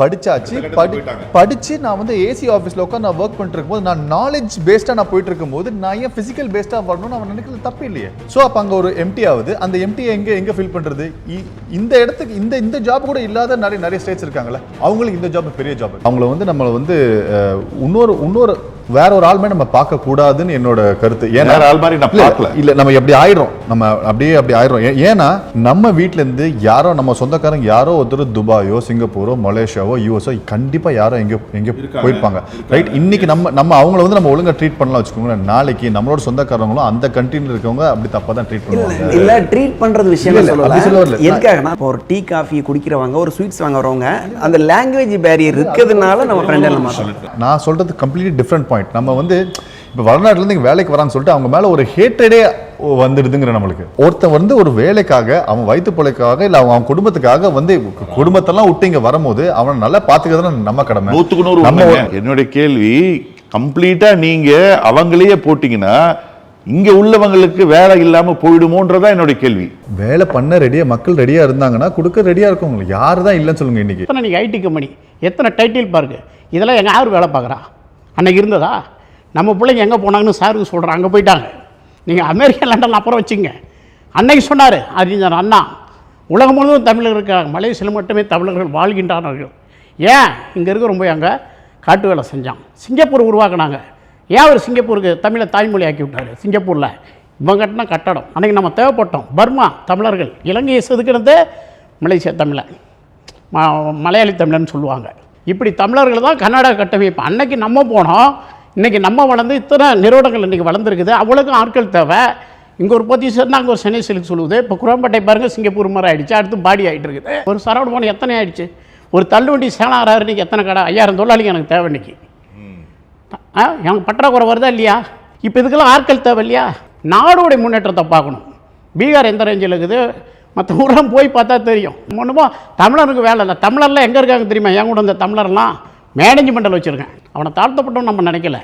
படிச்சாச்சு படிச்சு நான் வந்து ஏசி ஆஃபீஸில் உட்காந்து நான் ஒர்க் பண்ணிட்டு இருக்கும்போது நான் நாலேஜ் பேஸ்டாக நான் போயிட்டு இருக்கும்போது நான் ஏன் ஃபிசிக்கல் பேஸ்டாக வரணும்னு அவன் நினைக்கிறது தப்பு இல்லையே. ஸோ அப்போ அங்கே ஒரு எம்டி ஆகுது. அந்த எம்டியை எங்கே ஃபில் பண்ணுறது? இந்த இடத்துக்கு இந்த ஜாப் கூட இல்லாத நிறைய ஸ்டேட்ஸ் இருக்காங்களே, அவங்களுக்கு இந்த ஜாப் பெரிய ஜாப். அவங்கள வந்து நம்மளை வந்து இன்னொரு வேற ஒரு ஆள் மாதிரி நம்ம பார்க்க கூடாதுன்னு என்னோட கருத்து. ஏன்னா ஆள் மாதிரி நான் பார்க்கல இல்ல, நம்ம எப்படி ஆயிடும், நம்ம அப்படி ஆயிடும். ஏன்னா நம்ம வீட்ல இருந்து யாரோ நம்ம சொந்தக்காரங்க யாரோ ஒருத்தர் துபாயோ சிங்கப்பூரோ மலேசியாவோ யூஎஸ்ஓ கண்டிப்பா யாரோ எங்க போயிருப்பாங்க, ரைட்? இன்னைக்கு நம்ம அவங்கள வந்து நம்ம ஒழுங்கா ட்ரீட் பண்ணலாம் வச்சுக்கோங்களேன். நாளைக்கு நம்மளோட சொந்தக்காரங்களும் அந்த கண்ட்ரில இருக்கவங்க அப்படி தப்பா தான் ட்ரீட் பண்ணுவாங்க. இல்ல ட்ரீட் பண்றது விஷயம் சொல்லல. எதுக்காகனா ஒரு டீ காஃபி குடிக்கிறவங்க ஒரு ஸ்வீட்ஸ் வாங்க வரவங்க அந்த லாங்குவேஜ் பேரியர் இருக்கிறதுனால நம்ம ஃப்ரெண்ட் எல்லாம் மாட்டோம். நான் சொல்றது கம்ப்ளீட்லி டிஃபரெண்ட் பாயிண்ட். நம்ம வந்து இப்போ வடநாட்டிலேருந்து இங்கே வேலைக்கு வரான்னு சொல்லிட்டு அவங்க மேலே ஒரு ஹேட்டடே வந்துடுதுங்கிற நம்மளுக்கு. ஒருத்தன் வந்து ஒரு வேலைக்காக அவன் வயிற்று பிழைக்காக இல்லை அவன் குடும்பத்துக்காக வந்து குடும்பத்தெல்லாம் விட்டு இங்கே வரும்போது அவனை நல்லா பார்த்துக்கிறதுனா நம்ம கடமை. 100%. என்னுடைய கேள்வி கம்ப்ளீட்டா நீங்க அவங்களையே போட்டீங்கன்னா இங்க உள்ளவங்களுக்கு வேலை இல்லாம போயிடுமோன்றதா என்னுடைய கேள்வி. வேலை பண்ண ரெடியா மக்கள் ரெடியா இருந்தாங்கன்னா கொடுக்க ரெடியா இருக்கும். யாரு தான் இல்லைன்னு சொல்லுங்க. இன்னைக்கு நீங்க ஐடி கம்பெனி எத்தனை டைட்டில் பாருங்க, இதெல்லாம் எங்க யார் வேலை பார்க்குறா? அன்னைக்கு இருந்ததா? நம்ம பிள்ளைங்க எங்கே போனாங்கன்னு சாருக்கு சொல்கிறேன், அங்கே போயிட்டாங்க. நீங்கள் அமெரிக்கா லண்டன் அப்புறம் வச்சுங்க. அன்னைக்கு சொன்னார் அறிஞர் அண்ணா, உலகம் முழுவதும் தமிழர்கள் இருக்கிறாங்க, மலேசியாவில் மட்டுமே தமிழர்கள் வாழ்கின்றார்கள். ஏன் இங்கே இருக்க ரொம்ப அங்கே காட்டு வேலை செஞ்சான். சிங்கப்பூர் உருவாக்குனாங்க. ஏன் அவர் சிங்கப்பூருக்கு தமிழை தாய்மொழி ஆக்கி விட்டார்? சிங்கப்பூரில் இவங்க கட்டின கட்டடம் அன்றைக்கி நம்ம தேவைப்பட்டோம். பர்மா தமிழர்கள், இலங்கையை செதுக்கிறது மலேசியா தமிழை, மலையாளி தமிழன்னு சொல்லுவாங்க. இப்படி தமிழர்கள் தான் கர்நாடக கட்டமைப்பு. அன்னைக்கு நம்ம போனோம், இன்றைக்கி நம்ம வளர்ந்து இத்தனை நிறுவனங்கள் இன்றைக்கி வளர்ந்துருக்குது. அவ்வளோக்கும் ஆட்கள் தேவை. இங்கே ஒரு பொசிஷன் அங்கே ஒரு சென்னை சிலுக்கு சொல்லுது. இப்போ குரம்பேட்டை பாருங்கள், சிங்கப்பூர் மாதிரி ஆகிடுச்சு. அடுத்து பாடி ஆகிட்டு இருக்குது. ஒரு சரவண போன எத்தனை ஆகிடுச்சு? ஒரு தள்ளுவண்டி சேலம் இன்றைக்கி எத்தனை கடை? 5000 தொழிலாளிங்க எனக்கு தேவை இன்றைக்கி. எனக்கு பற்றாக்குறை வருதா இல்லையா? இப்போ இதுக்கெல்லாம் ஆட்கள் தேவை இல்லையா? நாடோடைய முன்னேற்றத்தை பார்க்கணும். பீகார் எந்த ரேஞ்சில் இருக்குது, மற்ற ஊரெல்லாம் போய் பார்த்தா தெரியும். ஒன்றுமோ தமிழருக்கு வேலை இல்லை. தமிழர்லாம் எங்கே இருக்காங்க தெரியுமா? என் கூட இந்த தமிழர்லாம் மேனேஜ்மெண்ட்டில் வச்சுருக்கேன். அவனை தாழ்த்தப்பட்டோன்னு நம்ம நினைக்கல.